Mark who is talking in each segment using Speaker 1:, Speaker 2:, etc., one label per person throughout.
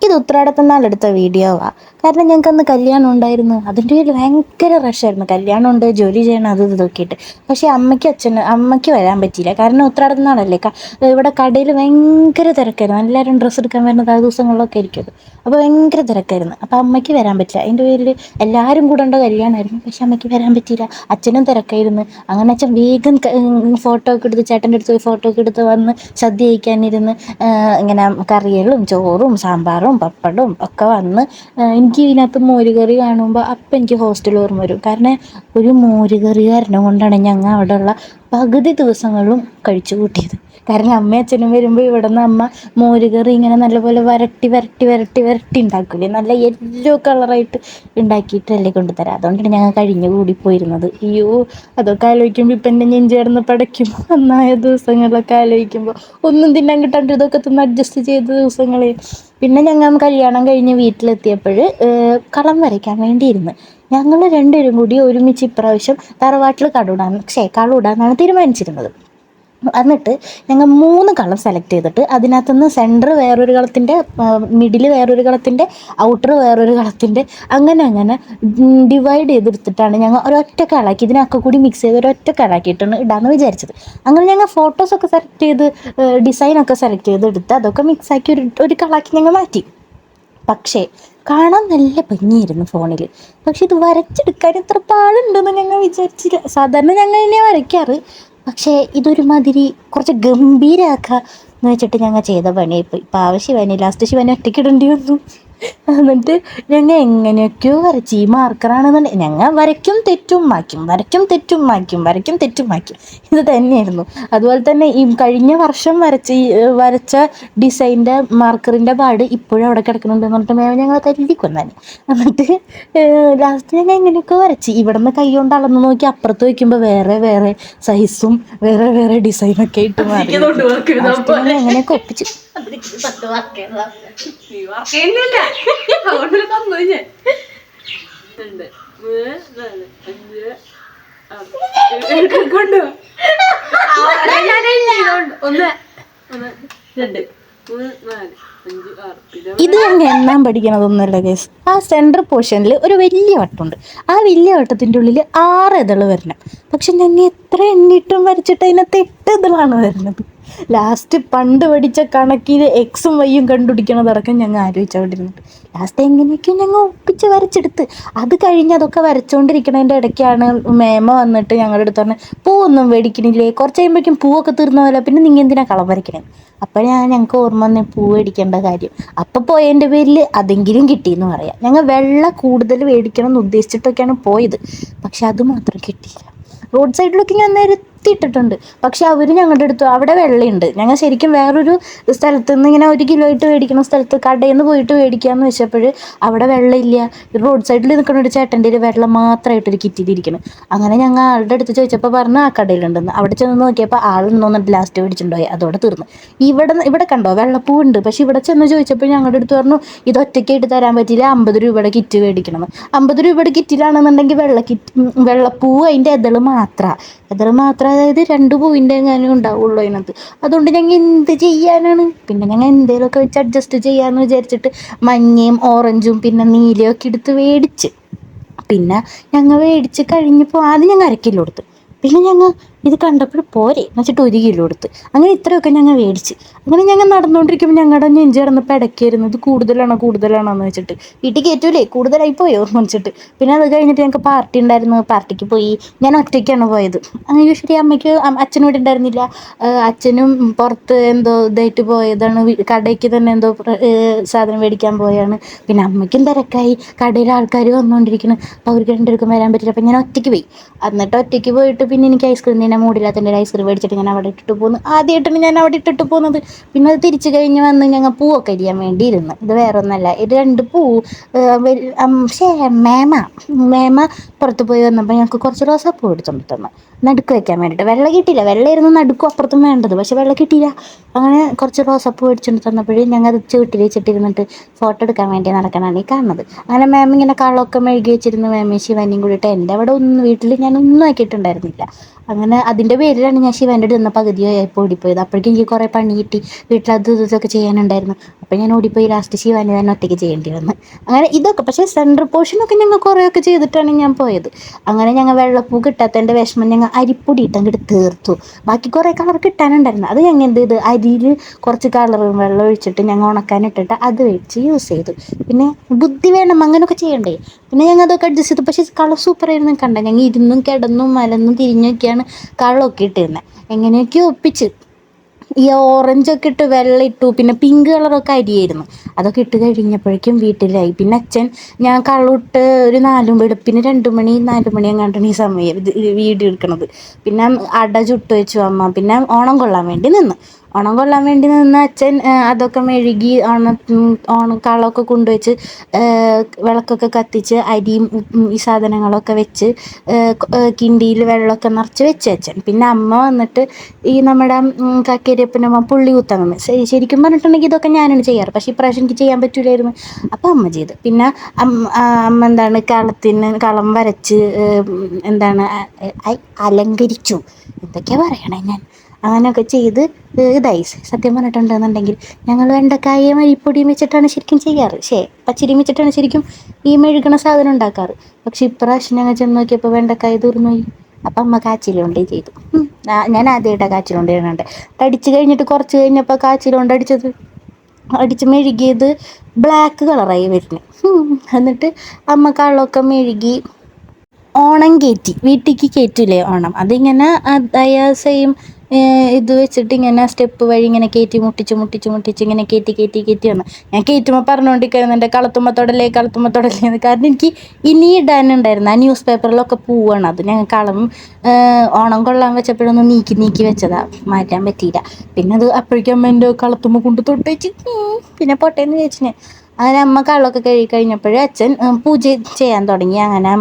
Speaker 1: ഇത് ഉത്രാടത്തിനാളെടുത്ത വീഡിയോവാ. കാരണം ഞങ്ങൾക്കന്ന് കല്യാണം ഉണ്ടായിരുന്നു. അതിൻ്റെ ഒരു ഭയങ്കര റഷായിരുന്നു. കല്യാണമുണ്ട്, ജോലി ചെയ്യണം, അത് ഇത് നോക്കിയിട്ട്. പക്ഷേ അമ്മയ്ക്ക് വരാൻ പറ്റിയില്ല. കാരണം ഉത്രാടത്തിനാളല്ലേ, ഇവിടെ കടയിൽ ഭയങ്കര തിരക്കായിരുന്നു. എല്ലാവരും ഡ്രസ്സ് എടുക്കാൻ വരുന്നത് ആ ദിവസങ്ങളിലൊക്കെ ആയിരിക്കും. അപ്പോൾ ഭയങ്കര തിരക്കായിരുന്നു. അപ്പോൾ അമ്മയ്ക്ക് വരാൻ പറ്റില്ല. അതിൻ്റെ പേരിൽ എല്ലാവരും കൂടേണ്ട കല്യാണമായിരുന്നു. പക്ഷെ അമ്മയ്ക്ക് വരാൻ പറ്റിയില്ല. അച്ഛനും തിരക്കായിരുന്നു. അങ്ങനെ അച്ഛൻ വേഗം ഫോട്ടോ ഒക്കെ എടുത്ത് ചേട്ടൻ്റെ അടുത്ത് പോയി ഫോട്ടോ ഒക്കെ എടുത്ത് വന്ന് സദ്യ കഴിക്കാനിരുന്ന് ഇങ്ങനെ കറികളും ചോറും സാമ്പാറും പപ്പടവും ഒക്കെ വന്ന് എനിക്ക് ഇതിനകത്ത് മോരുകറി കാണുമ്പോൾ അപ്പം എനിക്ക് ഹോസ്റ്റൽ ഓർമ്മ വരും. കാരണം ഒരു മോരുകറി കാരണം കൊണ്ടാണ് ഞങ്ങൾ അവിടെയുള്ള പകുതി ദിവസങ്ങളും കഴിച്ചു കൂട്ടിയത്. കാരണം അമ്മയും അച്ഛനും വരുമ്പോൾ ഇവിടെ നിന്ന് അമ്മ മോരുകറി ഇങ്ങനെ നല്ലപോലെ വരട്ടി വരട്ടി വരട്ടി വരട്ടി ഉണ്ടാക്കില്ലേ, നല്ല യെല്ലോ കളറായിട്ട് ഉണ്ടാക്കിയിട്ടല്ലേ കൊണ്ടുതരാം. അതുകൊണ്ടാണ് ഞങ്ങൾ കഴിഞ്ഞു കൂടിപ്പോയിരുന്നത്. അയ്യോ, അതൊക്കെ ആലോചിക്കുമ്പോൾ ഇപ്പം എൻ്റെ നെഞ്ച് കിടന്ന് പടയ്ക്കും. നന്നായ ദിവസങ്ങളൊക്കെ ആലോചിക്കുമ്പോൾ ഒന്നും തിന്നാൻ കിട്ടാണ്ട് ഇതൊക്കെ തിന്ന് അഡ്ജസ്റ്റ് ചെയ്ത ദിവസങ്ങളെ. പിന്നെ ഞങ്ങൾ കല്യാണം കഴിഞ്ഞ് വീട്ടിലെത്തിയപ്പോൾ കളം വരയ്ക്കാൻ വേണ്ടിയിരുന്നു. ഞങ്ങൾ രണ്ടുപേരും കൂടി ഒരുമിച്ച് ഇപ്രാവശ്യം തറവാട്ടിൽ കളൂടാന്നാണ് തീരുമാനിച്ചിരുന്നത്. എന്നിട്ട് ഞങ്ങൾ 3 കളം സെലക്ട് ചെയ്തിട്ട് അതിനകത്തുനിന്ന് സെൻറ്റർ വേറൊരു കളത്തിൻ്റെ, മിഡിൽ വേറൊരു കളത്തിൻ്റെ, ഔട്ടർ വേറൊരു കളത്തിൻ്റെ, അങ്ങനെ ഡിവൈഡ് ചെയ്തെടുത്തിട്ടാണ് ഞങ്ങൾ ഒരൊറ്റ കളാക്കി ഇതിനൊക്കെ കൂടി മിക്സ് ചെയ്ത് ഒരൊറ്റ കളാക്കിയിട്ടാണ് ഇടാമെന്ന് വിചാരിച്ചത്. അങ്ങനെ ഞങ്ങൾ ഫോട്ടോസൊക്കെ സെലക്ട് ചെയ്ത് ഡിസൈനൊക്കെ സെലക്ട് ചെയ്തെടുത്ത് അതൊക്കെ മിക്സാക്കി ഒരു കളാക്കി ഞങ്ങൾ മാറ്റി. പക്ഷേ കാണാൻ നല്ല ഭംഗിയായിരുന്നു ഫോണിൽ. പക്ഷെ ഇത് വരച്ചെടുക്കാൻ ഇത്ര പാടുണ്ടെന്ന് ഞങ്ങൾ വിചാരിച്ചില്ല. സാധാരണ ഞങ്ങൾ തന്നെയാണ് വരയ്ക്കാറ്. പക്ഷേ ഇതൊരുമാതിരി കുറച്ച് ഗംഭീരമാക്കുക എന്ന് വെച്ചിട്ട് ഞങ്ങൾ ചെയ്ത പണിയായിപ്പോയി. ഇപ്പം ആവശ്യമായിനി ലാസ്റ്റ് ശിവനെ ഒറ്റയ്ക്കിടേണ്ടി വന്നു. എന്നിട്ട് ഞങ്ങൾ എങ്ങനെയൊക്കെയോ വരച്ച് ഈ മാർക്കറാണെന്നുണ്ടെങ്കിൽ ഞങ്ങൾ വരയ്ക്കും തെറ്റും മായ്ക്കും, വരയ്ക്കും തെറ്റും മായ്ക്കും, വരയ്ക്കും തെറ്റും മായ്ക്കും, ഇത് തന്നെയായിരുന്നു. അതുപോലെ തന്നെ ഈ കഴിഞ്ഞ വർഷം വരച്ച ഡിസൈൻ്റെ മാർക്കറിൻ്റെ പാട് ഇപ്പോഴും അവിടെ കിടക്കുന്നുണ്ടെന്ന് പറഞ്ഞിട്ട് മേമ ഞങ്ങൾ തല്ലിക്കൊന്നാണ്. എന്നിട്ട് ലാസ്റ്റ് ഞങ്ങൾ എങ്ങനെയൊക്കെ വരച്ച് ഇവിടെ നിന്ന് കൈ കൊണ്ട് അളന്ന് നോക്കി അപ്പുറത്ത് വയ്ക്കുമ്പോൾ വേറെ വേറെ സൈസും വേറെ വേറെ ഡിസൈനൊക്കെ ഇട്ട് മാറി. എങ്ങനെയൊക്കെ ഒപ്പിച്ച് ഇത് ഞങ്ങൾ എണ്ണാൻ പഠിക്കണതൊന്നുമല്ല ഗൈസ്. ആ സെൻറ്റർ പോർഷനിൽ ഒരു വലിയ വട്ടമുണ്ട്. ആ വലിയ വട്ടത്തിൻ്റെ ഉള്ളിൽ 6 ഇതൾ വരണം. പക്ഷെ ഞങ്ങൾ എത്ര എണ്ണിട്ടും വരച്ചിട്ട് അതിനകത്ത് 8 ഇതളാണ് വരുന്നത്. ലാസ്റ്റ് പണ്ട് പഠിച്ച കണക്കിൽ എക്സും വൈയും കണ്ടുപിടിക്കണതടക്കം ഞങ്ങൾ ആലോചിച്ചുകൊണ്ടിരുന്നുണ്ട്. ലാസ്റ്റ് എങ്ങനെയൊക്കെയും ഞങ്ങൾ ഒപ്പിച്ച് വരച്ചെടുത്ത്. അത് കഴിഞ്ഞ് അതൊക്കെ വരച്ചുകൊണ്ടിരിക്കണതിൻ്റെ ഇടയ്ക്കാണ് മേമ വന്നിട്ട് ഞങ്ങളുടെ അടുത്ത് പറഞ്ഞ് പൂവൊന്നും മേടിക്കണില്ലേ, കുറച്ച് കഴിയുമ്പോഴേക്കും പൂവൊക്കെ തീർന്ന പോലെ, പിന്നെ നിങ്ങൾ എന്തിനാണ് കളം വരയ്ക്കണേ. അപ്പോൾ ഞങ്ങൾക്ക് ഓർമ്മ വന്നേ പൂ മേടിക്കേണ്ട കാര്യം. അപ്പം പോയതിൻ്റെ പേരിൽ അതെങ്കിലും കിട്ടിയെന്ന് പറയാം. ഞങ്ങൾ വെള്ള കൂടുതൽ മേടിക്കണം എന്ന് ഉദ്ദേശിച്ചിട്ടൊക്കെയാണ് പോയത്. പക്ഷെ അത് മാത്രം കിട്ടിയില്ല. റോഡ് സൈഡിലൊക്കെ ഞാൻ നിരത്തിയിട്ടിട്ടുണ്ട്. പക്ഷെ അവർ ഞങ്ങളുടെ അടുത്ത് അവിടെ വെള്ളമുണ്ട്. ഞങ്ങൾ ശരിക്കും വേറൊരു സ്ഥലത്ത് നിന്ന് ഇങ്ങനെ 1 കിലോ ആയിട്ട് മേടിക്കുന്ന സ്ഥലത്ത് കടയിൽ നിന്ന് പോയിട്ട് മേടിക്കാമെന്ന് വെച്ചപ്പോൾ അവിടെ വെള്ളമില്ല. റോഡ് സൈഡിൽ നിൽക്കുന്ന ഒരു ചേട്ടൻ്റെ ഒരു വെള്ളം മാത്രമായിട്ടൊരു കിറ്റിലിരിക്കണം. അങ്ങനെ ഞങ്ങൾ ആളുടെ അടുത്ത് ചോദിച്ചപ്പോൾ പറഞ്ഞ് ആ കടയിലുണ്ടെന്ന്. അവിടെ ചെന്ന് നോക്കിയപ്പോൾ ആളൊന്നും ലാസ്റ്റ് മേടിച്ചിട്ടുണ്ടായി. അതോടെ തീർന്നു. ഇവിടെ കണ്ടോ വെള്ളപ്പൂവുണ്ട്. പക്ഷെ ഇവിടെ ചെന്ന് ചോദിച്ചപ്പോൾ ഞങ്ങളുടെ അടുത്ത് പറഞ്ഞു ഇത് ഒറ്റയ്ക്കായിട്ട് തരാൻ പറ്റില്ല, 50 രൂപയുടെ കിറ്റ് മേടിക്കണം. 50 രൂപയുടെ കിറ്റിലാണെന്നുണ്ടെങ്കിൽ വെള്ളപ്പൂവ് അതിൻ്റെ ഇതൾ മാത്രം, അതായത് 2 പൂവിൻ്റെ എങ്ങാനും ഉണ്ടാവുള്ളൂ അതിനകത്ത്. അതുകൊണ്ട് ഞങ്ങൾ എന്ത് ചെയ്യാനാണ്. പിന്നെ ഞങ്ങൾ എന്തെങ്കിലുമൊക്കെ വെച്ച് അഡ്ജസ്റ്റ് ചെയ്യാമെന്ന് വിചാരിച്ചിട്ട് മഞ്ഞയും ഓറഞ്ചും പിന്നെ നീലയും ഒക്കെ എടുത്ത് മേടിച്ച്. പിന്നെ ഞങ്ങൾ മേടിച്ച് കഴിഞ്ഞപ്പോൾ ആദ്യം ഞങ്ങൾ 1/2 കിലോ എടുത്ത്. പിന്നെ ഞങ്ങൾ ഇത് കണ്ടപ്പോൾ പോരെ എന്ന് വെച്ചിട്ട് 1 കിലോ എടുത്ത്. അങ്ങനെ ഇത്രയൊക്കെ ഞങ്ങൾ മേടിച്ച്. അങ്ങനെ ഞങ്ങൾ നടന്നുകൊണ്ടിരിക്കുമ്പോൾ ഞങ്ങളുടെ നെഞ്ച് കിടന്നപ്പോൾ ഇടയ്ക്കായിരുന്നു ഇത് കൂടുതലാണോ എന്ന് വെച്ചിട്ട്. വീട്ടിൽ കയറ്റൂലേ, കൂടുതലായി പോയോ എന്ന് വെച്ചിട്ട്. പിന്നെ അത് കഴിഞ്ഞിട്ട് ഞങ്ങൾക്ക് പാർട്ടി ഉണ്ടായിരുന്നു. പാർട്ടിക്ക് പോയി. ഞാൻ ഒറ്റയ്ക്കാണ് പോയത്. യൂഷ്വലി അച്ഛനും ഇവിടെ ഉണ്ടായിരുന്നില്ല. അച്ഛനും പുറത്ത് എന്തോ ഇതായിട്ട് പോയതാണ്. കടയ്ക്ക് തന്നെ എന്തോ സാധനം മേടിക്കാൻ പോയാണ്. പിന്നെ അമ്മയ്ക്കും തിരക്കായി, കടയിൽ ആൾക്കാർ വന്നുകൊണ്ടിരിക്കണം. അപ്പോൾ അവർക്ക് രണ്ടുപേർക്കും വരാൻ പറ്റില്ല. അപ്പോൾ ഞാൻ ഒറ്റയ്ക്ക് പോയി. എന്നിട്ട് ഒറ്റയ്ക്ക് പോയിട്ട് പിന്നെ എനിക്ക് ഐസ്ക്രീം തിന്നാൻ മൂടില്ലാത്തതിൻ്റെ ഒരു ഐസ്ക്രീം മേടിച്ചിട്ട് ഞാൻ അവിടെ ഇട്ടിട്ട് പോന്നു. ആദ്യമായിട്ടാണ് ഞാൻ അവിടെ ഇട്ടിട്ട് പോകുന്നത്. പിന്നെ അത് തിരിച്ച് കഴിഞ്ഞ് വന്ന് ഞങ്ങൾ പൂവൊക്കെ അരിയാൻ വേണ്ടി ഇരുന്ന്. ഇത് വേറെ ഒന്നല്ല, ഇത് 2 പൂ മേമ പുറത്ത് പോയി വന്നപ്പോൾ ഞങ്ങൾക്ക് കുറച്ച് റോസാപ്പൂ എടുത്തോണ്ട് തന്നു. നടുക്ക് വെക്കാൻ വേണ്ടിയിട്ട്. വെള്ള കിട്ടിയില്ല, വെള്ളമായിരുന്നു നടുക്കും അപ്പുറത്തും വേണ്ടത്, പക്ഷെ വെള്ള കിട്ടിയില്ല. അങ്ങനെ കുറച്ച് റോസപ്പൂ മേടിച്ചുകൊണ്ട് തന്നപ്പോഴേ ഞങ്ങൾ അത് ചുവട്ടിൽ വെച്ചിട്ടിരുന്നിട്ട് ഫോട്ടോ എടുക്കാൻ വേണ്ടി നടക്കണതാണ് ഈ കാണുന്നത്. അങ്ങനെ മാം ഇങ്ങനെ കളമൊക്കെ മെഴുകി വെച്ചിരുന്നു, മാമി ശിവാനിയും കൂടിയിട്ട്. എൻ്റെ അവിടെ ഒന്നും വീട്ടിൽ ഞാനൊന്നും ആക്കിയിട്ടുണ്ടായിരുന്നില്ല. അങ്ങനെ അതിൻ്റെ പേരിലാണ് ഞാൻ ശിവാൻ്റെ അടുത്ത് നിന്ന് പകുതിയായപ്പോൾ ഓടിപ്പോയത്. അപ്പോഴേക്കും എനിക്ക് കുറേ പണി കിട്ടി, വീട്ടിലത് ഇതൊക്കെ ചെയ്യാനുണ്ടായിരുന്നു. അപ്പോൾ ഞാൻ ഓടിപ്പോയി, ലാസ്റ്റ് ശിവാനി തന്നെ ഒറ്റയ്ക്ക് ചെയ്യേണ്ടി വന്നു. അങ്ങനെ ഇതൊക്കെ പക്ഷേ സെൻറ്റർ പോർഷനൊക്കെ ഞങ്ങൾ കുറേയൊക്കെ ചെയ്തിട്ടാണ് ഞാൻ പോയത്. അങ്ങനെ ഞങ്ങൾ വെള്ളപ്പൂ കിട്ടാത്തതിൻ്റെ വിഷമം ഞങ്ങൾ അരിപ്പൊടി ഇട്ട് അങ്ങോട്ട് തീർത്തു. ബാക്കി കുറേ കളർ കിട്ടാനുണ്ടായിരുന്നു, അത് ഞങ്ങൾ എന്ത് ചെയ്ത് അരിയിൽ കുറച്ച് കളറും വെള്ളം ഒഴിച്ചിട്ട് ഞങ്ങൾ ഉണക്കാനിട്ടിട്ട് അത് വെച്ച് യൂസ് ചെയ്തു. പിന്നെ ബുദ്ധി വേണം, അങ്ങനെയൊക്കെ ചെയ്യണ്ടേ. പിന്നെ ഞങ്ങൾ അതൊക്കെ അഡ്ജസ്റ്റ് ചെയ്തു. പക്ഷേ കളർ സൂപ്പറായിരുന്നു. കണ്ട ഞങ്ങൾ ഇരുന്നും കിടന്നും മലന്നും തിരിഞ്ഞൊക്കെയാണ് കളറൊക്കെ ഇട്ടിരുന്നത്. എങ്ങനെയൊക്കെയോ ഒപ്പിച്ച് ഈ ഓറഞ്ചൊക്കെ ഇട്ട് വെള്ളം ഇട്ടു, പിന്നെ പിങ്ക് കളറൊക്കെ അരിയായിരുന്നു. അതൊക്കെ ഇട്ട് കഴിഞ്ഞപ്പോഴേക്കും വീട്ടിലായി. പിന്നെ അച്ഛൻ ഞാൻ കള്ളിട്ട് ഒരു 4 വെളുപ്പിന് 2 മണി 4 മണി എങ്ങാണ്ടാണ് ഈ സമയം ഇത് വീഡിയോ എടുക്കണത്. പിന്നെ അട ചുട്ട് വെച്ചു അമ്മ. പിന്നെ ഓണം കൊള്ളാൻ വേണ്ടി നിന്ന്, ഓണം കൊള്ളാൻ വേണ്ടി നിന്ന് അച്ഛൻ അതൊക്കെ മെഴുകി കളമൊക്കെ കൊണ്ടുവച്ച് വിളക്കൊക്കെ കത്തിച്ച് അരിയും ഈ സാധനങ്ങളൊക്കെ വെച്ച് കിണ്ടിയിൽ വെള്ളമൊക്കെ നിറച്ച് വെച്ച് അച്ഛൻ. പിന്നെ അമ്മ വന്നിട്ട് ഈ നമ്മുടെ കക്കേരിയപ്പനമ്മ പുള്ളി കുത്താൻ നിന്ന്. ശരിക്കും പറഞ്ഞിട്ടുണ്ടെങ്കിൽ ഇതൊക്കെ ഞാനാണ് ചെയ്യാറ്, പക്ഷേ ഇപ്രാവശ്യം എനിക്ക് ചെയ്യാൻ പറ്റില്ലായിരുന്നു. അപ്പം അമ്മ ചെയ്ത്. പിന്നെ അമ്മ എന്താണ് കളം വരച്ച് എന്താണ് അലങ്കരിച്ചു, എന്തൊക്കെയാണ് പറയണേ ഞാൻ. അങ്ങനെയൊക്കെ ചെയ്ത് ഇതായി. സത്യം പറഞ്ഞിട്ടുണ്ടെന്നുണ്ടെങ്കിൽ ഞങ്ങൾ വെണ്ടക്കായയും അരിപ്പൊടിയും വെച്ചിട്ടാണ് ശരിക്കും ചെയ്യാറ്, പച്ചരിയും വെച്ചിട്ടാണ് ശരിക്കും ഈ മെഴുകണ സാധനം ഉണ്ടാക്കാറ്. പക്ഷെ ഇപ്രാവശ്യം ഞങ്ങൾ ചെന്ന് നോക്കിയപ്പോൾ വെണ്ടക്കായ തീർന്നു പോയി. അപ്പം അമ്മ കാച്ചിലുണ്ടേ ചെയ്തു. ഞാൻ ആദ്യമായിട്ടാണ് കാച്ചിലുണ്ട് ചെയ്യണുണ്ട്. അടിച്ച് കഴിഞ്ഞിട്ട് കുറച്ച് കഴിഞ്ഞപ്പോൾ കാച്ചിലുണ്ട് അടിച്ച് മെഴുകിയത് ബ്ലാക്ക് കളറായി വരുന്നത്. എന്നിട്ട് അമ്മ കള്ളൊക്കെ മെഴുകി ഓണം കയറ്റി, വീട്ടിലേക്ക് കയറ്റില്ലേ ഓണം, അതിങ്ങനെ സെയിം ഇത് വെച്ചിട്ട് ഇങ്ങനെ സ്റ്റെപ്പ് വഴി ഇങ്ങനെ കയറ്റി മുട്ടിച്ച് ഇങ്ങനെ കയറ്റി വന്നു. ഞാൻ കയറ്റുമ്പോൾ പറഞ്ഞുകൊണ്ടിരിക്കുന്നത് എൻ്റെ കളത്തുമ്മത്തോടല്ലേ എന്ന്. കാരണം എനിക്ക് ഇനി ഇടാനുണ്ടായിരുന്നു ആ ന്യൂസ് പേപ്പറിലൊക്കെ പൂവാണ്. അത് ഞങ്ങൾ ഓണം കൊള്ളാൻ വെച്ചപ്പോഴൊന്നും നീക്കി വെച്ചതാ, മാറ്റാൻ പറ്റിയില്ല. പിന്നെ അത് അപ്പോഴേക്കും അമ്മ എൻ്റെ കളത്തുമ്മ കൊണ്ട് തൊട്ട് വെച്ച്. പിന്നെ പൊട്ടേന്ന് ചോദിച്ചു ഞാൻ. അങ്ങനെ അമ്മ കള്ളൊക്കെ കഴുകി കഴിഞ്ഞപ്പോഴേ അച്ഛൻ പൂജ ചെയ്യാൻ തുടങ്ങി. അങ്ങനെ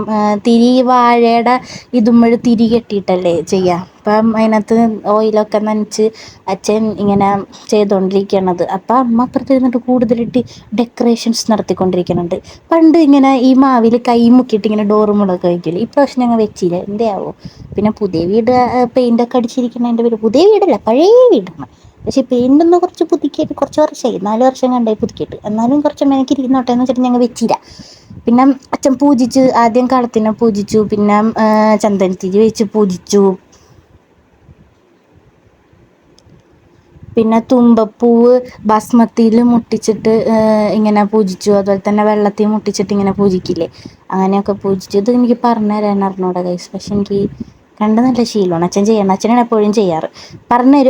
Speaker 1: തിരി വാഴയുടെ ഇതുമ്മഴ് തിരി കെട്ടിയിട്ടല്ലേ ചെയ്യുക. അപ്പം അതിനകത്ത് ഓയിലൊക്കെ നനച്ച് അച്ഛൻ ഇങ്ങനെ ചെയ്തുകൊണ്ടിരിക്കണത്. അപ്പം അമ്മ അപ്പുറത്തിരുന്നിട്ട് കൂടുതലിട്ട് ഡെക്കറേഷൻസ് നടത്തിക്കൊണ്ടിരിക്കുന്നുണ്ട്. പണ്ട് ഇങ്ങനെ ഈ മാവിൽ കൈ മുക്കിയിട്ട് ഇങ്ങനെ ഡോറുമുളൊക്കെ വയ്ക്കില്ലേ, ഇപ്രാവശ്യം ഞങ്ങൾ വെച്ചില്ല, എന്തേ ആവോ. പിന്നെ പുതിയ വീട് പെയിൻ്റൊക്കെ അടിച്ചിരിക്കുന്നതിൻ്റെ പേര് പുതിയ വീടല്ല, പഴയ വീടാണ്. പക്ഷേ പെയിൻ്റൊന്ന് കുറച്ച് പുതുക്കിയിട്ട് കുറച്ച് വർഷമായി, 4 വർഷം കണ്ടായി പുതുക്കിയിട്ട്. എന്നാലും കുറച്ച് മേനക്ക് ഇരിക്കുന്നോട്ടെ എന്ന് വെച്ചിട്ട് ഞങ്ങൾ വെച്ചില്ല. പിന്നെ അച്ഛൻ പൂജിച്ച്, ആദ്യം കളത്തിനെ പൂജിച്ചു, പിന്നെ ചന്ദനത്തിരി വെച്ച് പൂജിച്ചു, പിന്നെ തുമ്പപ്പൂവ് ബസ്മത്തിയിൽ മുട്ടിച്ചിട്ട് ഇങ്ങനെ പൂജിച്ചു. അതുപോലെ തന്നെ വെള്ളത്തിൽ മുട്ടിച്ചിട്ട് ഇങ്ങനെ പൂജിക്കില്ലേ, അങ്ങനെയൊക്കെ പൂജിച്ചു. ഇത് എനിക്ക് പറഞ്ഞു തരാൻ അറിഞ്ഞൂടാ ഗൈസ്, പക്ഷെ എനിക്ക് കണ്ട് നല്ല ശീലമാണ്. അച്ഛൻ ചെയ്യണം, അച്ഛനാണ് എപ്പോഴും ചെയ്യാറ്.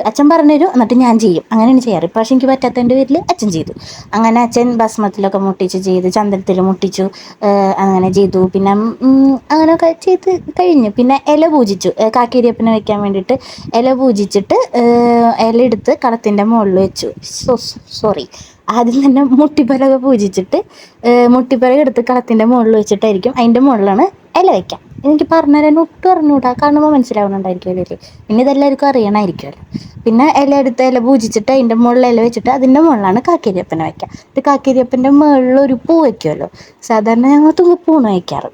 Speaker 1: അച്ഛൻ പറഞ്ഞു തരും, എന്നിട്ട് ഞാൻ ചെയ്യും, അങ്ങനെയാണ് ചെയ്യാറ്. പക്ഷേ എനിക്ക് പറ്റാത്തതിൻ്റെ പേരിൽ അച്ഛൻ ചെയ്തു. അങ്ങനെ അച്ഛൻ ഭസ്മത്തിലൊക്കെ മുട്ടിച്ച് ചെയ്ത്, ചന്ദനത്തിൽ മുട്ടിച്ചു, അങ്ങനെ ചെയ്തു. പിന്നെ അങ്ങനെയൊക്കെ ചെയ്ത് കഴിഞ്ഞു. പിന്നെ ഇല പൂജിച്ചു, കാക്കേരിയപ്പനെ വെക്കാൻ വേണ്ടിയിട്ട് ഇല പൂജിച്ചിട്ട് ഇല എടുത്ത് കളത്തിൻ്റെ മുകളിൽ വെച്ചു. സോറി, ആദ്യം തന്നെ മുട്ടിപ്പലക പൂജിച്ചിട്ട് മുട്ടിപ്പലക എടുത്ത് കളത്തിൻ്റെ മുകളിൽ വെച്ചിട്ടായിരിക്കും അതിൻ്റെ മുകളിലാണ് ഇല വയ്ക്കാം. എനിക്ക് പറഞ്ഞുതരാൻ ഒട്ടും അറിഞ്ഞൂടാ, കാണുമ്പോൾ മനസ്സിലാവുന്നുണ്ടായിരിക്കുമല്ലോ അല്ലേ. പിന്നെ ഇതെല്ലാവർക്കും അറിയണമായിരിക്കുമല്ലോ. പിന്നെ ഇല പൂജിച്ചിട്ട് അതിൻ്റെ മുകളിൽ ഇല വെച്ചിട്ട് അതിൻ്റെ മുകളിലാണ് കാക്കേരിയപ്പനെ വയ്ക്കുക. ഇത് കാക്കേരിയപ്പൻ്റെ മുകളിൽ ഒരു പൂ വയ്ക്കുമല്ലോ, സാധാരണ ഞങ്ങൾ തുമ്പപ്പൂവാണ് വയ്ക്കാറ്.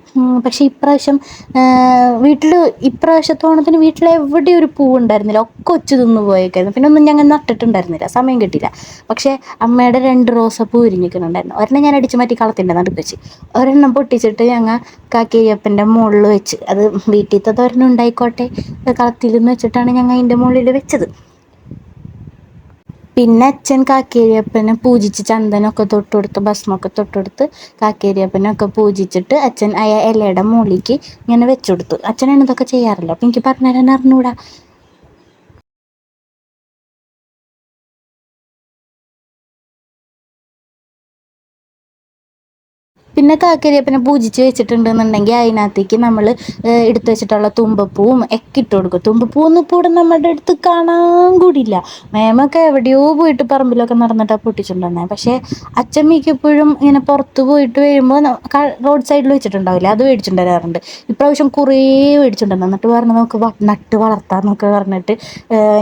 Speaker 1: പക്ഷേ ഇപ്രാവശ്യത്തെ ഓണത്തിന് വീട്ടിലെവിടെ ഒരു പൂ ഉണ്ടായിരുന്നില്ല, ഒക്കെ ഒച്ചു തിന്നു പോയേക്കായിരുന്നു. പിന്നെ ഒന്നും ഞങ്ങൾ നട്ടിട്ടുണ്ടായിരുന്നില്ല, സമയം കിട്ടിയില്ല. പക്ഷേ അമ്മയുടെ 2 റോസപ്പൂ വിരിഞ്ഞിരിക്കുന്നുണ്ടായിരുന്നു. ഒരെണ്ണം ഞാൻ അടിച്ചു മാറ്റി കളത്തിൻ്റെ നടുക്ക് വെച്ച്, ഒരെണ്ണം പൊട്ടിച്ചിട്ട് ഞങ്ങൾ കാക്കേരിയപ്പൻ്റെ മുകളിൽ വെച്ച്. അത് വീട്ടിലത്തെ ഒരെണ്ണം ഉണ്ടായിക്കോട്ടെ കളത്തിലെന്ന് വെച്ചിട്ടാണ് ഞങ്ങൾ അതിൻ്റെ മുകളിൽ വെച്ചത്. പിന്നെ അച്ഛൻ കാക്കേരിയപ്പനെ പൂജിച്ച് ചന്ദനമൊക്കെ തൊട്ടുകൊടുത്ത് ഭസ്മമൊക്കെ തൊട്ടുകൊടുത്ത് കാക്കേരിയപ്പനൊക്കെ പൂജിച്ചിട്ട് അച്ഛൻ ഇലയുടെ മുകളിലേക്ക് ഇങ്ങനെ വെച്ചുകൊടുത്തു. അച്ഛനാണ് ഇതൊക്കെ ചെയ്യാറില്ല, അപ്പം എനിക്ക് പറഞ്ഞുതരാൻ അറിഞ്ഞൂടാ. പിന്നെ കാക്കരിയപ്പനെ പൂജിച്ച് വെച്ചിട്ടുണ്ടെന്നുണ്ടെങ്കിൽ അതിനകത്തേക്ക് നമ്മൾ എടുത്തു വെച്ചിട്ടുള്ള തുമ്പപ്പൂവും ഒക്കെ ഇട്ട് കൊടുക്കും. തുമ്പപ്പൂവൊന്നും ഇപ്പോൾ ഇവിടെ നമ്മുടെ അടുത്ത് കാണാൻ കൂടിയില്ല. മേമൊക്കെ എവിടെയോ പോയിട്ട് പറമ്പിലൊക്കെ നടന്നിട്ടാണ് പൊട്ടിച്ചിട്ടുണ്ടായിരുന്നത്. പക്ഷേ അച്ഛമ്മയ്ക്ക് എപ്പോഴും ഇങ്ങനെ പുറത്ത് പോയിട്ട് വരുമ്പോൾ റോഡ് സൈഡിൽ വെച്ചിട്ടുണ്ടാവില്ല, അത് മേടിച്ചിട്ടുണ്ടാകാറുണ്ട്. ഇപ്രാവശ്യം കുറേ മേടിച്ചിട്ടുണ്ടായിരുന്നു. എന്നിട്ട് പറഞ്ഞു നമുക്ക് നട്ട് വളർത്താമെന്നൊക്കെ പറഞ്ഞിട്ട്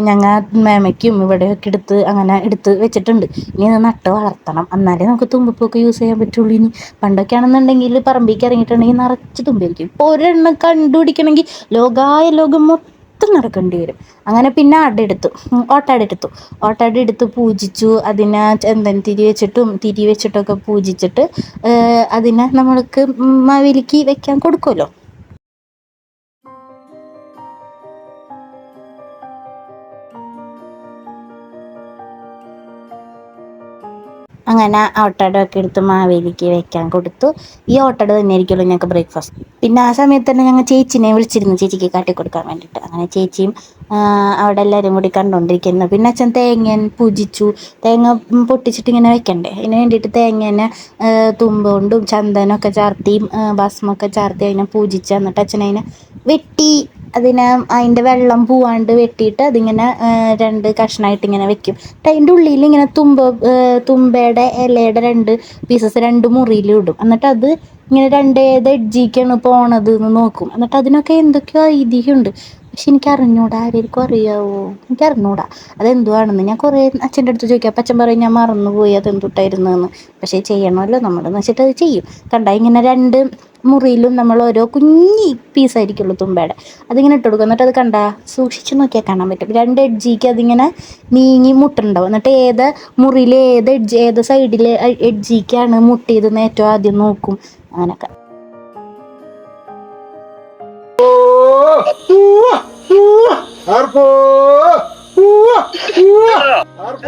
Speaker 1: ഞങ്ങൾ മേമയ്ക്കും ഇവിടെയൊക്കെ അങ്ങനെ എടുത്ത് വെച്ചിട്ടുണ്ട്. ഇനി അത് നട്ട് വളർത്തണം, എന്നാലേ നമുക്ക് തുമ്പപ്പൂക്കെ യൂസ് ചെയ്യാൻ പറ്റുള്ളൂ. ഇനി പണ്ടൊക്കെ ആണെന്നുണ്ടെങ്കിൽ പറമ്പിലേക്ക് ഇറങ്ങിയിട്ടുണ്ടെങ്കിൽ നിറച്ച് തുമ്പിയായിരിക്കും. ഇപ്പോൾ ഒരെണ്ണം കണ്ടുപിടിക്കണമെങ്കിൽ ലോകം മൊത്തം നടക്കേണ്ടി വരും. അങ്ങനെ പിന്നെ ഓട്ടാട് എടുത്തു പൂജിച്ചു. അതിനെ ചന്ദന തിരി വെച്ചിട്ടൊക്കെ പൂജിച്ചിട്ട് അതിനെ നമ്മൾക്ക് മാവേലിക്ക് വെക്കാൻ കൊടുക്കുമല്ലോ. അങ്ങനെ ഓട്ടടയൊക്കെ എടുത്ത് മാവേലിക്ക് വെക്കാൻ കൊടുത്തു. ഈ ഓട്ടട തന്നെ ആയിരിക്കുമല്ലോ ഞങ്ങൾക്ക് ബ്രേക്ക്ഫാസ്റ്റ്. പിന്നെ ആ സമയത്ത് തന്നെ ഞങ്ങൾ ചേച്ചിനെ വിളിച്ചിരുന്നു, ചേച്ചിക്ക് കാട്ടി കൊടുക്കാൻ വേണ്ടിയിട്ട്. അങ്ങനെ ചേച്ചിയും അവിടെ എല്ലാവരും കൂടി കണ്ടുകൊണ്ടിരിക്കുന്നു. പിന്നെ അച്ഛൻ തേങ്ങ പൂജിച്ചു. തേങ്ങ പൊട്ടിച്ചിട്ട് ഇങ്ങനെ വെക്കണ്ടേ, അതിന് വേണ്ടിയിട്ട് തേങ്ങേനെ തുമ്പുകൊണ്ടും ചന്ദനമൊക്കെ ചാർത്തിയും ഭസ്മൊക്കെ ചാർത്തി അതിനെ പൂജിച്ച്, എന്നിട്ട് അച്ഛനതിനെ വെട്ടി അതിൻ്റെ വെള്ളം പോവാണ്ട് വെട്ടിയിട്ട് അതിങ്ങനെ 2 കഷ്ണമായിട്ട് ഇങ്ങനെ വെക്കും. അതിൻ്റെ ഉള്ളിൽ ഇങ്ങനെ തുമ്പയുടെ ഇലയുടെ 2 പീസസ് 2 മുറിയിലും ഇടും. എന്നിട്ട് അത് ഇങ്ങനെ ഏത് എഡ്ജിക്കാണ് പോണത് എന്ന് നോക്കും. എന്നിട്ട് അതിനൊക്കെ എന്തൊക്കെയോ ഐതിഹ്യമുണ്ട്. പക്ഷെ എനിക്ക് അറിഞ്ഞൂടാ, ആരെങ്കിലും അറിയാവോ? എനിക്ക് അറിഞ്ഞൂടാ അതെന്തുവാണെന്ന്. ഞാൻ കുറേ അച്ഛൻ്റെ അടുത്ത് ചോദിക്കാം, അപ്പം അച്ഛൻ പറയും ഞാൻ മറന്നുപോയി അതെന്തുട്ടായിരുന്നെന്ന്. പക്ഷേ ചെയ്യണമല്ലോ നമ്മളെന്ന് വെച്ചിട്ട് അത് ചെയ്യും. ഇങ്ങനെ 2 മുറിയിലും നമ്മൾ ഓരോ കുഞ്ഞി പീസായിരിക്കുള്ളൂ തുമ്പയുടെ, അതിങ്ങനെ ഇട്ട് കൊടുക്കും. എന്നിട്ട് അത് സൂക്ഷിച്ച് നോക്കിയാൽ കാണാൻ പറ്റും. 2 എഡ്ജിക്ക് അതിങ്ങനെ നീങ്ങി മുട്ടുണ്ടാവും. എന്നിട്ട് ഏത് മുറിയിൽ ഏത് സൈഡിൽ എഡ്ജിക്കാണ് മുട്ടിയതെന്ന് ഏറ്റവും ആദ്യം നോക്കും. അങ്ങനെയൊക്കെ.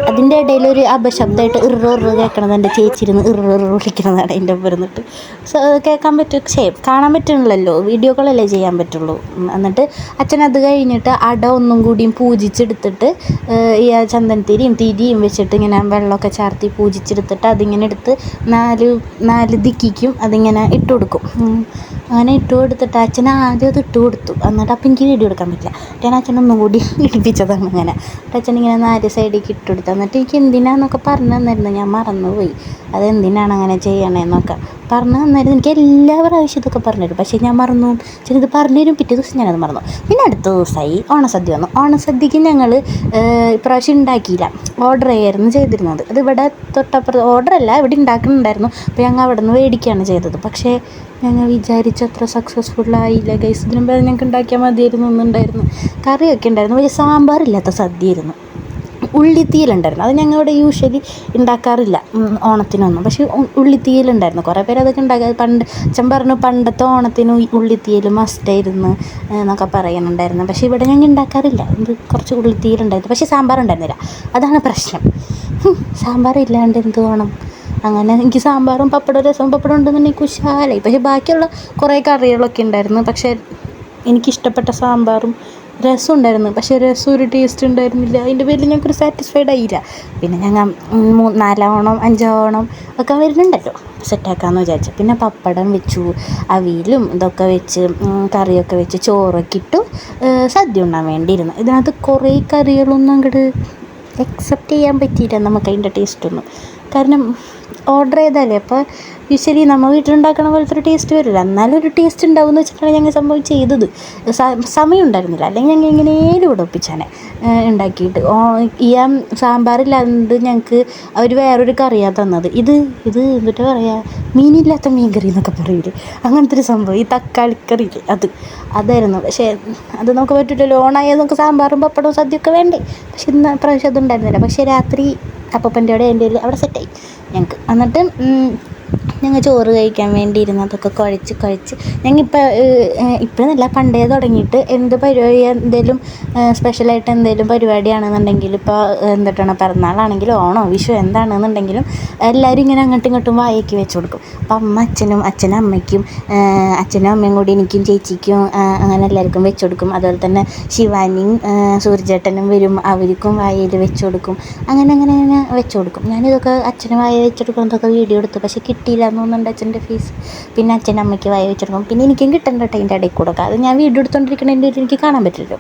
Speaker 1: അതിൻ്റെ ഇടയിൽ ഒരു അപശബ്ദമായിട്ട് ഇറു കേൾക്കണത് എൻ്റെ ചേച്ചിരുന്ന് ഇറു വിളിക്കണതാണ് അതിൻ്റെ ഒപ്പം ഇരുന്നിട്ട്. കേൾക്കാൻ പറ്റും, പക്ഷേ കാണാൻ പറ്റണില്ലല്ലോ, വീഡിയോ കോളല്ലേ ചെയ്യാൻ പറ്റുള്ളൂ. എന്നിട്ട് അച്ഛൻ അത് കഴിഞ്ഞിട്ട് അട ഒന്നും കൂടിയും പൂജിച്ചെടുത്തിട്ട് ഈ തിരിയും വെച്ചിട്ട് ഇങ്ങനെ വെള്ളമൊക്കെ ചാർത്തി പൂജിച്ചെടുത്തിട്ട് അതിങ്ങനെ എടുത്ത് 4 ദിക്കിക്കും അതിങ്ങനെ ഇട്ട് കൊടുക്കും. അങ്ങനെ ഇട്ട് കൊടുത്തിട്ട് അച്ഛൻ ആദ്യം അത് ഇട്ട് കൊടുത്തു. എന്നിട്ട് അപ്പം എനിക്ക് വീഡിയോ എടുക്കാൻ പറ്റില്ല, ഞാൻ അച്ഛനൊന്നും കൂടി ഇടിപ്പിച്ചതാണ്. അങ്ങനെ അച്ഛനിങ്ങനെ 4 സൈഡിലേക്ക് ഇട്ട് കൊടുത്തു. എന്നിട്ട് എനിക്ക് എന്തിനാന്നൊക്കെ പറഞ്ഞു തന്നിരുന്നു, ഞാൻ മറന്നുപോയി അതെന്തിനാണ് അങ്ങനെ ചെയ്യണേന്നൊക്കെ പറഞ്ഞു തന്നായിരുന്നു. എനിക്ക് എല്ലാ പ്രാവശ്യം ഇതൊക്കെ പറഞ്ഞുതരും, പക്ഷേ ഞാൻ മറന്നു. ഇത് പറഞ്ഞു തരും, പിറ്റേ ദിവസം ഞാനത് മറന്നു. പിന്നെ അടുത്ത ദിവസമായി ഓണസദ്യ വന്നു. ഓണസദ്യക്ക് ഞങ്ങൾ ഇപ്രാവശ്യം ഉണ്ടാക്കിയില്ല, ഓർഡർ ചെയ്യായിരുന്നു ചെയ്തിരുന്നത്. അത് ഇവിടെ തൊട്ടപ്പുറത്ത് ഓർഡറല്ല, ഇവിടെ ഉണ്ടാക്കുന്നുണ്ടായിരുന്നു. അപ്പോൾ ഞങ്ങൾ അവിടെ നിന്ന് മേടിക്കുകയാണ് ചെയ്തത്. പക്ഷേ ഞങ്ങൾ വിചാരിച്ചത്ര സക്സസ്ഫുള്ളായില്ല ഗൈസ്. ഇതിനും പേര് ഞങ്ങൾക്ക് ഉണ്ടാക്കിയാൽ മതിയായിരുന്നു എന്നുണ്ടായിരുന്നു. കറിയൊക്കെ ഉണ്ടായിരുന്നു, പക്ഷേ സാമ്പാറില്ലാത്ത സദ്യയായിരുന്നു. ഉള്ളിത്തീയലുണ്ടായിരുന്നു, അത് ഞങ്ങളിവിടെ യൂഷ്വലി ഉണ്ടാക്കാറില്ല ഓണത്തിനൊന്നും. പക്ഷേ ഉള്ളിത്തീയലുണ്ടായിരുന്നു. കുറേ പേര് അതൊക്കെ ഉണ്ടാക്കുക. അച്ഛൻ പറഞ്ഞു പണ്ടത്തെ ഓണത്തിന് ഉള്ളിത്തീയൽ മസ്റ്റായിരുന്നു എന്നൊക്കെ പറയുന്നുണ്ടായിരുന്നു. പക്ഷേ ഇവിടെ ഞങ്ങൾ ഉണ്ടാക്കാറില്ല. ഇത് കുറച്ച് ഉള്ളിത്തീയലുണ്ടായിരുന്നു, പക്ഷേ സാമ്പാർ ഉണ്ടായിരുന്നില്ല. അതാണ് പ്രശ്നം. സാമ്പാർ ഇല്ലാണ്ട് എന്ത് ഓണം? അങ്ങനെ എനിക്ക് സാമ്പാറും രസവും പപ്പടം ഉണ്ടെന്നുണ്ടെങ്കിൽ കുശാലായി. പക്ഷേ ബാക്കിയുള്ള കുറേ കറികളൊക്കെ ഉണ്ടായിരുന്നു. പക്ഷേ എനിക്കിഷ്ടപ്പെട്ട സാമ്പാറും രസം ഉണ്ടായിരുന്നു, പക്ഷേ രസം ഒരു ടേസ്റ്റ് ഉണ്ടായിരുന്നില്ല. അതിൻ്റെ പേരിൽ ഞങ്ങൾക്കൊരു സാറ്റിസ്ഫൈഡ് ആയില്ല. പിന്നെ ഞങ്ങൾ 4 ഓണം 5 ഓണം ഒക്കെ വരുന്നുണ്ടല്ലോ, സെറ്റാക്കാമെന്ന് വിചാരിച്ചു. പിന്നെ പപ്പടം വെച്ചു, അവിയലും ഇതൊക്കെ വെച്ച് കറിയൊക്കെ വെച്ച് ചോറൊക്കെ ഇട്ടു സദ്യ ഉണ്ണാൻ വേണ്ടിയിരുന്നു. ഇതിനകത്ത് കുറേ കറികളൊന്നും അങ്ങോട്ട് അക്സെപ്റ്റ് ചെയ്യാൻ പറ്റിയില്ല നമുക്ക് അതിൻ്റെ ടേസ്റ്റൊന്നും. കാരണം ഓർഡർ ചെയ്താലേ അപ്പോൾ യൂഷ്വലി നമ്മൾ വീട്ടിലുണ്ടാക്കണ പോലത്തെ ഒരു ടേസ്റ്റ് വരില്ല. എന്നാലും ഒരു ടേസ്റ്റ് ഉണ്ടാവും എന്ന് വെച്ചിട്ടാണ് ഞങ്ങൾ സംഭവം ചെയ്തത്. സമയം ഉണ്ടായിരുന്നില്ല, അല്ലെങ്കിൽ ഞങ്ങൾ എങ്ങനെയും ഇവിടെ ഒപ്പിച്ചാനെ ഉണ്ടാക്കിയിട്ട്. ഈ സാമ്പാറില്ലാണ്ട് ഞങ്ങൾക്ക് അവർ വേറൊരു കറിയാണ് തന്നത്. ഇത് എന്നിട്ട് പറയുക മീനില്ലാത്ത മീൻ കറി എന്നൊക്കെ പറയില്ലേ, അങ്ങനത്തെ ഒരു സംഭവം. ഈ തക്കാളിക്കറി അതായിരുന്നു. പക്ഷേ അത് നമുക്ക് പറ്റില്ലല്ലോ, ഓണായാൽ നമുക്ക് സാമ്പാറും പപ്പടവും സദ്യയൊക്കെ വേണ്ടേ. പക്ഷെ ഇന്ന് പ്രാവശ്യം അതുണ്ടായിരുന്നില്ല. പക്ഷേ രാത്രി അപ്പൂപ്പൻ്റെ എൻ്റെ അവിടെ സെറ്റായി ഞങ്ങൾക്ക്. എന്നിട്ട് ഞങ്ങൾ ചോറ് കഴിക്കാൻ വേണ്ടി ഇരുന്ന് അതൊക്കെ കുഴച്ച് ഇപ്പോഴെന്നല്ല പണ്ടേ തുടങ്ങിയിട്ട് എന്ത് പരിപാടി എന്തെങ്കിലും സ്പെഷ്യലായിട്ട് എന്തെങ്കിലും പരിപാടിയാണെന്നുണ്ടെങ്കിൽ ഇപ്പോൾ എന്തിട്ടാണ് പിറന്നാളാണെങ്കിലും ഓണോ വിഷു എന്താണെന്നുണ്ടെങ്കിലും എല്ലാവരും ഇങ്ങനെ അങ്ങോട്ടും ഇങ്ങോട്ടും വായയ്ക്ക് വെച്ച് കൊടുക്കും. അപ്പം അച്ഛനും അമ്മയും കൂടി എനിക്കും ചേച്ചിക്കും അങ്ങനെ എല്ലാവർക്കും വെച്ച് കൊടുക്കും. അതുപോലെ തന്നെ ശിവാനിയും സൂര്യചേട്ടനും വരും, അവർക്കും വായയിൽ വെച്ച് കൊടുക്കും. അങ്ങനെ വെച്ച് കൊടുക്കും. ഞാനിതൊക്കെ അച്ഛന് വായ വെച്ച് കൊടുക്കുന്നതൊക്കെ വീഡിയോ എടുത്തു. പക്ഷേ കിട്ടിയില്ല എന്ന് തോന്നുന്നുണ്ട് അച്ഛൻ്റെ ഫീസ്. പിന്നെ അച്ഛൻ അമ്മയ്ക്ക് വായ വെച്ചെടുക്കും. പിന്നെ എനിക്കും കിട്ടണ്ട കേട്ടോ അതിൻ്റെ ഇടയിൽ കൂടെ ഒക്കെ. അത് ഞാൻ വീഡിയോ എടുത്തുകൊണ്ടിരിക്കണതിൻ്റെ എനിക്ക് കാണാൻ പറ്റില്ലല്ലോ.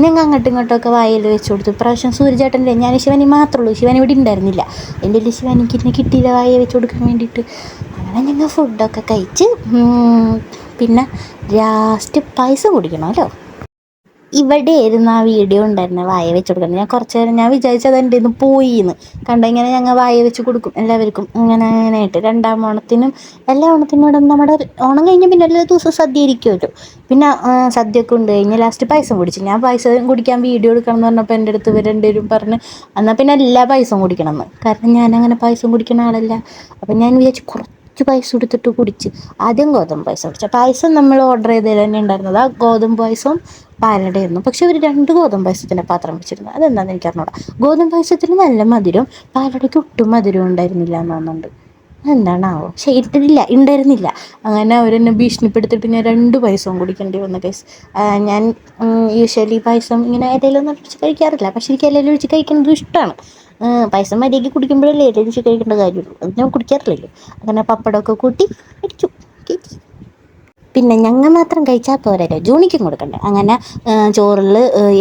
Speaker 1: ഞങ്ങൾ അങ്ങോട്ടും ഇങ്ങോട്ടൊക്കെ വായിൽ വെച്ച് കൊടുത്തു. ഇപ്രാവശ്യം സൂര്യചേട്ടൻ്റെ ഞാൻ ശിവാനി മാത്രമേ ഉള്ളൂ, ശിവാനി ഇവിടെ ഉണ്ടായിരുന്നില്ല. എൻ്റെ വലിയ ശിവാനിക്ക് ഇന്നെ കിട്ടിയില്ല വായ വെച്ച് കൊടുക്കാൻ വേണ്ടിയിട്ട്. അങ്ങനെ ഞങ്ങൾ ഫുഡൊക്കെ കഴിച്ച് പിന്നെ ലാസ്റ്റ് പായസം കുടിക്കണമല്ലോ. ഇവിടെ ആയിരുന്നു ആ വീഡിയോ ഉണ്ടായിരുന്നത് വായ വെച്ച് കൊടുക്കുന്നത്. ഞാൻ കുറച്ച് നേരം ഞാൻ വിചാരിച്ചത് എൻ്റെ ഇന്ന് പോയി എന്ന് കണ്ട. ഇങ്ങനെ ഞങ്ങൾ വായ വെച്ച് കൊടുക്കും എല്ലാവർക്കും ഇങ്ങനെ അങ്ങനെയായിട്ട്. രണ്ടാം ഓണത്തിനും എല്ലാ ഓണത്തിനും ഇവിടെ നമ്മുടെ ഓണം കഴിഞ്ഞ് പിന്നെ എല്ലാ ദിവസവും സദ്യ ഇരിക്കുമല്ലോ. പിന്നെ സദ്യയൊക്കെ ഉണ്ട് കഴിഞ്ഞ് ലാസ്റ്റ് പായസം കുടിച്ചു. ഞാൻ പായസം കുടിക്കാൻ വീഡിയോ എടുക്കണം എന്ന് പറഞ്ഞപ്പോൾ എൻ്റെ അടുത്ത് ഇവർ രണ്ടുപേരും പറഞ്ഞ് എന്നാൽ പിന്നെ എല്ലാ പായസവും കുടിക്കണം എന്ന്. കാരണം ഞാനങ്ങനെ പായസം കുടിക്കുന്ന ആളല്ല. അപ്പം ഞാൻ വിചാരിച്ചു കുറച്ച് പായസം എടുത്തിട്ട് കുടിച്ച്. ആദ്യം ഗോതമ്പ് പായസം കുടിച്ച പായസം നമ്മൾ ഓർഡർ ചെയ്തതിൽ തന്നെ ഉണ്ടായിരുന്നത് ആ ഗോതമ്പ് പായസവും പാലടയായിരുന്നു. പക്ഷെ അവർ 2 ഗോതമ്പ് പായസത്തിൻ്റെ പാത്രം വെച്ചിരുന്നു. അതെന്താണെന്ന് എനിക്കറിഞ്ഞൂടാ. ഗോതമ്പ് പായസത്തിന് നല്ല മധുരം, പാലടയ്ക്ക് ഒട്ടും മധുരം ഉണ്ടായിരുന്നില്ല എന്ന് തോന്നുന്നുണ്ട്. എന്താണാവോ, പക്ഷേ ഇട്ടില്ല ഉണ്ടായിരുന്നില്ല. അങ്ങനെ അവരെന്നെ ഭീഷണിപ്പെടുത്തിയിട്ട് ഞാൻ 2 പായസവും കുടിക്കേണ്ടി വന്നു ഗൈസ്. ഞാൻ യൂഷ്വലി പായസം ഇങ്ങനെ ഇലയിലൊന്നും ഒഴിച്ച് കഴിക്കാറില്ല. പക്ഷെ എനിക്ക് ഇലയിൽ ഒഴിച്ച് കഴിക്കുന്നത് ഇഷ്ടമാണ്. പായസം മര്യാദയ്ക്ക് കുടിക്കുമ്പോഴല്ലേ ഇലയിൽ ഒഴിച്ച് കഴിക്കേണ്ട കാര്യമുള്ളൂ. അത് ഞാൻ കുടിക്കാറില്ലല്ലോ. അങ്ങനെ പപ്പടമൊക്കെ കൂട്ടി അടിച്ചു. പിന്നെ ഞങ്ങൾ മാത്രം കഴിച്ചാൽ പോരല്ലോ, ജൂണിക്കും കൊടുക്കണ്ടേ. അങ്ങനെ ചോറിൽ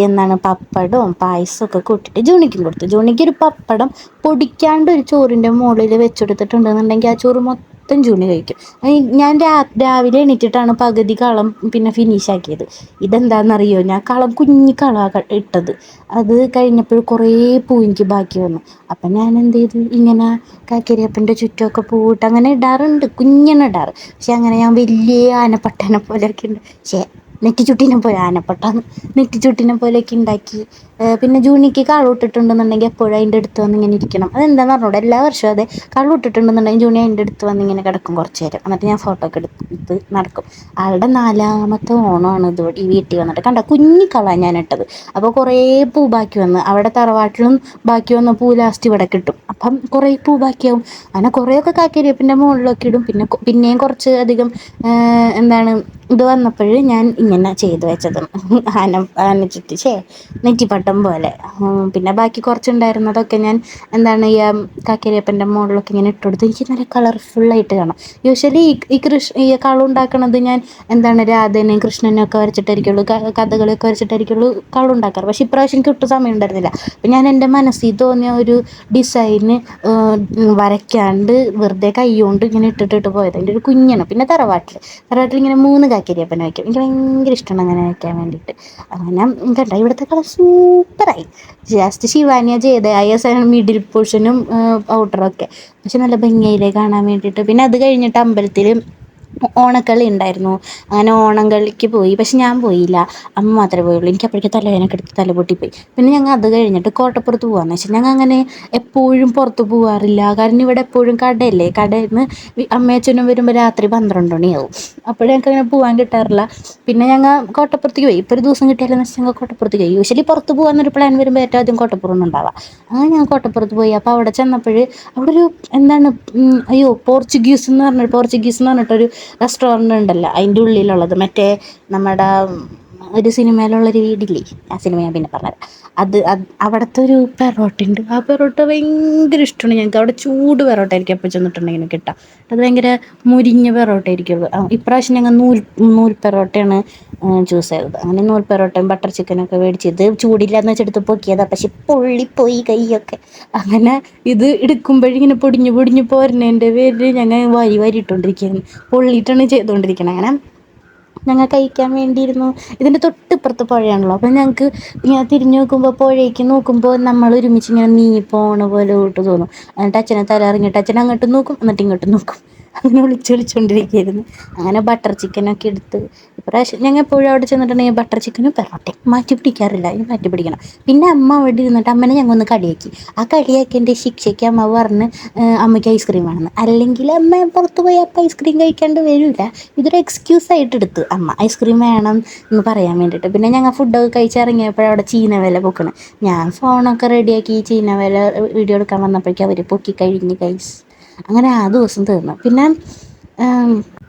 Speaker 1: എന്താണ് പപ്പടവും പായസമൊക്കെ കൂട്ടിയിട്ട് ജൂണിക്കും കൊടുത്തു. ജൂണിക്കൊരു പപ്പടം പൊടിക്കാണ്ട് ഒരു ചോറിൻ്റെ മുകളിൽ വെച്ചെടുത്തിട്ടുണ്ടെന്നുണ്ടെങ്കിൽ ആ ചോറ് മൊത്തം ജൂണി കഴിക്കും. ഞാൻ രാവിലെ എണീറ്റിട്ടാണ് പകുതി കളം പിന്നെ ഫിനിഷാക്കിയത്. ഇതെന്താണെന്നറിയോ, ഞാൻ കളം കുഞ്ഞി കളമാണ് ഇട്ടത്. അത് കഴിഞ്ഞപ്പോൾ കുറേ പൂ എനിക്ക് ബാക്കി വന്നു. അപ്പം ഞാൻ എന്ത് ചെയ്തു, ഇങ്ങനെ കാക്കരിയപ്പൻ്റെ ചുറ്റുമൊക്കെ പൂവിട്ട് അങ്ങനെ ഇടാറുണ്ട്, കുഞ്ഞെണ്ണം ഇടാറ്. പക്ഷെ അങ്ങനെ ഞാൻ വലിയ ആനപ്പട്ടനെ പോലെയൊക്കെ ഉണ്ട്. പക്ഷേ നെറ്റിച്ചുട്ടീനെ പോലെ ആനപ്പട്ടാന്ന് നെറ്റിച്ചുട്ടീനെ പോലെയൊക്കെ ഉണ്ടാക്കി. പിന്നെ ജൂണിക്ക് കാളൂട്ടിട്ടുണ്ടെന്നുണ്ടെങ്കിൽ എപ്പോഴും അതിൻ്റെ അടുത്ത് വന്ന് ഇങ്ങനെ ഇരിക്കണം. അതെന്താണെന്ന് പറഞ്ഞൂടെ, എല്ലാ വർഷവും അതെ. കാളൂട്ടിട്ടുണ്ടെന്നുണ്ടെങ്കിൽ ജൂണി അതിൻ്റെ അടുത്ത് വന്ന് ഇങ്ങനെ കിടക്കും കുറച്ച് നേരം. എന്നിട്ട് ഞാൻ ഫോട്ടോ ഒക്കെ എടുത്ത് നടക്കും. ആളുടെ 4ാമത്തെ ഓണമാണ് ഇത് ഈ വീട്ടിൽ വന്നിട്ട്. കണ്ട കുഞ്ഞി കള ഞാൻ ഇട്ടത്. അപ്പോൾ കുറേ പൂ ബാക്കി വന്ന്. അവിടെ തറവാട്ടിലും ബാക്കി വന്ന പൂ ലാസ്റ്റ് ഇവിടെ കിട്ടും. അപ്പം കുറേ പൂ ബാക്കിയാവും. അങ്ങനെ കുറേയൊക്കെ കാക്കരിയപ്പിൻ്റെ മുകളിലൊക്കെ ഇടും. പിന്നെയും കുറച്ച് അധികം എന്താണ് ഇത് വന്നപ്പോൾ ഞാൻ ഇങ്ങനെ ചെയ്ത് വെച്ചത് ആനച്ചുറ്റി നെറ്റിപ്പട്ടം പോലെ. പിന്നെ ബാക്കി കുറച്ചുണ്ടായിരുന്നതൊക്കെ ഞാൻ എന്താണ് ഈ കാക്കരിയപ്പൻ്റെ മുകളിലൊക്കെ ഇങ്ങനെ ഇട്ട് കൊടുത്ത് എനിക്ക് നല്ല കളർഫുള്ളായിട്ട് കാണാം. യൂഷ്വലി ഈ കളം ഉണ്ടാക്കണത് ഞാൻ എന്താണ് രാധേനെയും കൃഷ്ണനെയും ഒക്കെ വരച്ചിട്ടായിരിക്കുള്ളൂ, കഥകളിയൊക്കെ വരച്ചിട്ടായിരിക്കുള്ളൂ കളം ഉണ്ടാക്കാറ്. പക്ഷേ ഇപ്രാവശ്യം എനിക്ക് ഒട്ടും സമയം ഉണ്ടായിരുന്നില്ല. അപ്പം ഞാൻ എൻ്റെ മനസ്സിൽ തോന്നിയ ഒരു ഡിസൈന് വരയ്ക്കാണ്ട് വെറുതെ കൈ കൊണ്ട് ഇങ്ങനെ ഇട്ടിട്ട് പോയത്. എൻ്റെ ഒരു കുഞ്ഞാണ്. പിന്നെ തറവാട്ടിൽ ഇങ്ങനെ 3 കാക്കരിയപ്പനെ വയ്ക്കും. എനിക്ക് ഭയങ്കര ഇഷ്ടമാണ് അങ്ങനെ വയ്ക്കാൻ വേണ്ടിയിട്ട്. അങ്ങനെ കണ്ട ഇവിടുത്തെ കളർ സൂപ്പറായി. ജസ്റ്റ് ശിവാനിയ ചെയ്ത മിഡിൽ പോർഷനും ഔട്ടറൊക്കെ പക്ഷെ നല്ല ഭംഗിയിലേ കാണാൻ വേണ്ടിയിട്ട്. പിന്നെ അത് കഴിഞ്ഞിട്ട് അമ്പലത്തിൽ ഓണക്കളി ഉണ്ടായിരുന്നു. അങ്ങനെ ഓണം കളിക്ക് പോയി. പക്ഷെ ഞാൻ പോയില്ല, അമ്മ മാത്രമേ പോയുള്ളൂ. എനിക്ക് അപ്പോഴേക്കും തലവേദനയൊക്കെ എടുത്ത് തല പൊട്ടിപ്പോയി. പിന്നെ ഞങ്ങൾ അത് കഴിഞ്ഞിട്ട് കോട്ടപ്പുറത്ത് പോകാമെന്ന് വെച്ചാൽ ഞങ്ങൾ അങ്ങനെ എപ്പോഴും പുറത്ത് പോകാറില്ല. കാരണം ഇവിടെ എപ്പോഴും കടയല്ലേ. കടയിൽ നിന്ന് അമ്മയച്ഛനും വരുമ്പോൾ രാത്രി 12 മണിയാവും. അപ്പോഴും ഞങ്ങൾക്ക് അങ്ങനെ പോകാൻ കിട്ടാറില്ല. പിന്നെ ഞങ്ങൾ കോട്ടപ്പുറത്തേക്ക് പോയി. ഇപ്പോൾ ഒരു ദിവസം കിട്ടിയാലെന്ന് വെച്ചാൽ ഞങ്ങൾ കോട്ടപ്പുറത്തേക്ക് പോയി. യൂഷ്വലി പുറത്ത് പോകാമെന്നൊരു പ്ലാൻ വരുമ്പോൾ ഏറ്റവും ആദ്യം കോട്ടപ്പുറം ഉണ്ടാവുക. അങ്ങനെ ഞാൻ കോട്ടപ്പുറത്ത് പോയി. അപ്പോൾ അവിടെ ചെന്നപ്പോൾ അവിടെ ഒരു എന്താണ് പോർച്ചുഗീസ് എന്ന് പറഞ്ഞിട്ടൊരു റെസ്റ്റോറൻറ്റ് ഉണ്ടല്ലോ അതിൻ്റെ ഉള്ളിലുള്ളത്. മറ്റേ നമ്മുടെ ഒരു സിനിമയിലുള്ളൊരു വീടില്ലേ, ആ സിനിമ ഞാൻ പിന്നെ പറഞ്ഞത്. അവിടുത്തെ ഒരു പെറോട്ട ഉണ്ട്. ആ പെറോട്ട ഭയങ്കര ഇഷ്ടമാണ് ഞങ്ങൾക്ക്. അവിടെ ചൂട് പെറോട്ട ആയിരിക്കും എപ്പോൾ ചെന്നിട്ടുണ്ടെങ്കിലും കിട്ടാം. അത് ഭയങ്കര മുരിഞ്ഞ പെറോട്ട ആയിരിക്കും. ഇപ്രാവശ്യം ഞങ്ങൾ നൂൽ പെറോട്ടയാണ് ചൂസ് ചെയ്തത്. അങ്ങനെ നൂൽ പെറോട്ടയും ബട്ടർ ചിക്കനൊക്കെ മേടിച്ചത് ചൂടില്ലാന്ന് വെച്ചെടുത്ത് പൊക്കിയതാണ്. പക്ഷെ പൊള്ളിപ്പോയി കൈയൊക്കെ. അങ്ങനെ ഇത് എടുക്കുമ്പോഴിങ്ങനെ പൊടിഞ്ഞു പോരുന്നതിൻ്റെ പേരിൽ ഞങ്ങൾ വാരി ഇട്ടുകൊണ്ടിരിക്കുകയാണ്. പൊള്ളിയിട്ടാണ് ചെയ്തുകൊണ്ടിരിക്കുന്നത്. അങ്ങനെ ഞങ്ങൾ കഴിക്കാൻ വേണ്ടിയിരുന്നു. ഇതിൻ്റെ തൊട്ടിപ്പുറത്ത് പുഴയാണല്ലോ. അപ്പം ഞങ്ങൾക്ക് ഇങ്ങനെ തിരിഞ്ഞു നോക്കുമ്പോൾ പുഴയ്ക്ക് നോക്കുമ്പോൾ നമ്മൾ ഒരുമിച്ച് ഇങ്ങനെ നീങ്ങി പോകണ പോലെ തോന്നും. എന്നിട്ട് അച്ഛനെ തല ഇറങ്ങിയിട്ട് അച്ഛൻ അങ്ങോട്ടും നോക്കും എന്നിട്ട് ഇങ്ങോട്ടും നോക്കും. അങ്ങനെ വിളിച്ചുകൊണ്ടിരിക്കുകയായിരുന്നു. അങ്ങനെ ബട്ടർ ചിക്കനൊക്കെ എടുത്ത് ഇപ്രാവശ്യം ഞങ്ങൾ എപ്പോഴും അവിടെ ചെന്നിട്ടുണ്ടെങ്കിൽ ബട്ടർ ചിക്കനും പെറോട്ടയും മാറ്റി പിടിക്കാറില്ല. ഇനി മാറ്റി പിടിക്കണം. പിന്നെ അമ്മ അവിടെ ഇരുന്നിട്ട് അമ്മനെ ഞങ്ങൾ ഒന്ന് കളിയാക്കി. ആ കളിയാക്കിൻ്റെ ശിക്ഷയ്ക്ക് അമ്മ പറഞ്ഞ് അമ്മയ്ക്ക് ഐസ്ക്രീം വേണമെന്ന്. അല്ലെങ്കിൽ അമ്മ പുറത്ത് പോയി അപ്പം ഐസ്ക്രീം കഴിക്കാണ്ട് വരില്ല. ഇതൊരു എക്സ്ക്യൂസായിട്ട് എടുത്ത് അമ്മ ഐസ്ക്രീം വേണം എന്ന് പറയാൻ വേണ്ടിയിട്ട്. പിന്നെ ഞങ്ങൾ ഫുഡൊക്കെ കഴിച്ചിറങ്ങിയപ്പോഴവിടെ അവിടെ ചീനവില പൊക്കണം. ഞാൻ ഫോണൊക്കെ റെഡിയാക്കി ചീനവില വീഡിയോ എടുക്കാൻ വന്നപ്പോഴേക്കും അവർ പൊക്കി കഴിഞ്ഞ് അങ്ങനെ ആ ദിവസം തീർന്നു. പിന്നെ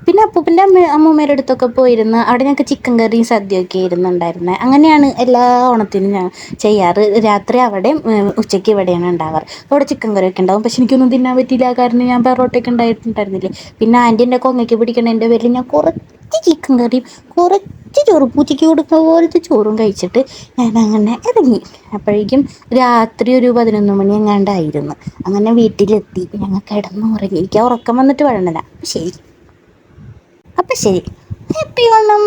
Speaker 1: പിന്നെ അപ്പൂപ്പൻ്റെ അമ്മൂമ്മേരുടെ അടുത്തൊക്കെ പോയിരുന്ന് അവിടെ ഞങ്ങൾക്ക് ചിക്കൻ കറിയും സദ്യയൊക്കെ ഇരുന്നുണ്ടായിരുന്നത്. അങ്ങനെയാണ് എല്ലാ ഓണത്തിനും ഞാൻ ചെയ്യാറ്. രാത്രി അവിടെയും ഉച്ചയ്ക്ക് ഇവിടെയാണ് ഉണ്ടാവാറ്. അവിടെ ചിക്കൻ കറിയൊക്കെ ഉണ്ടാവും. പക്ഷെ എനിക്കൊന്നും തിന്നാൻ പറ്റിയില്ല, കാരണം ഞാൻ പെറോട്ടയൊക്കെ ഉണ്ടായിട്ടുണ്ടായിരുന്നില്ലേ. പിന്നെ ആൻറ്റി എൻ്റെ കൊങ്ങയ്ക്ക് പിടിക്കണതിൻ്റെ പേരിൽ ഞാൻ കുറച്ച് ചിക്കൻ കറിയും കുറച്ച് ചോറും, പൂച്ചയ്ക്ക് കൊടുക്കുന്ന പോലത്തെ ചോറും കഴിച്ചിട്ട് ഞാൻ അങ്ങനെ ഇറങ്ങി. അപ്പോഴേക്കും രാത്രി ഒരു 11 മണി എങ്ങാണ്ടായിരുന്നു. അങ്ങനെ വീട്ടിലെത്തി, ഞങ്ങൾ കിടന്നുറങ്ങി. എനിക്ക് ഉറക്കം വന്നിട്ട് വഴണില്ല. ശരി, അപ്പം ശരി, ഹാപ്പി ഓണം.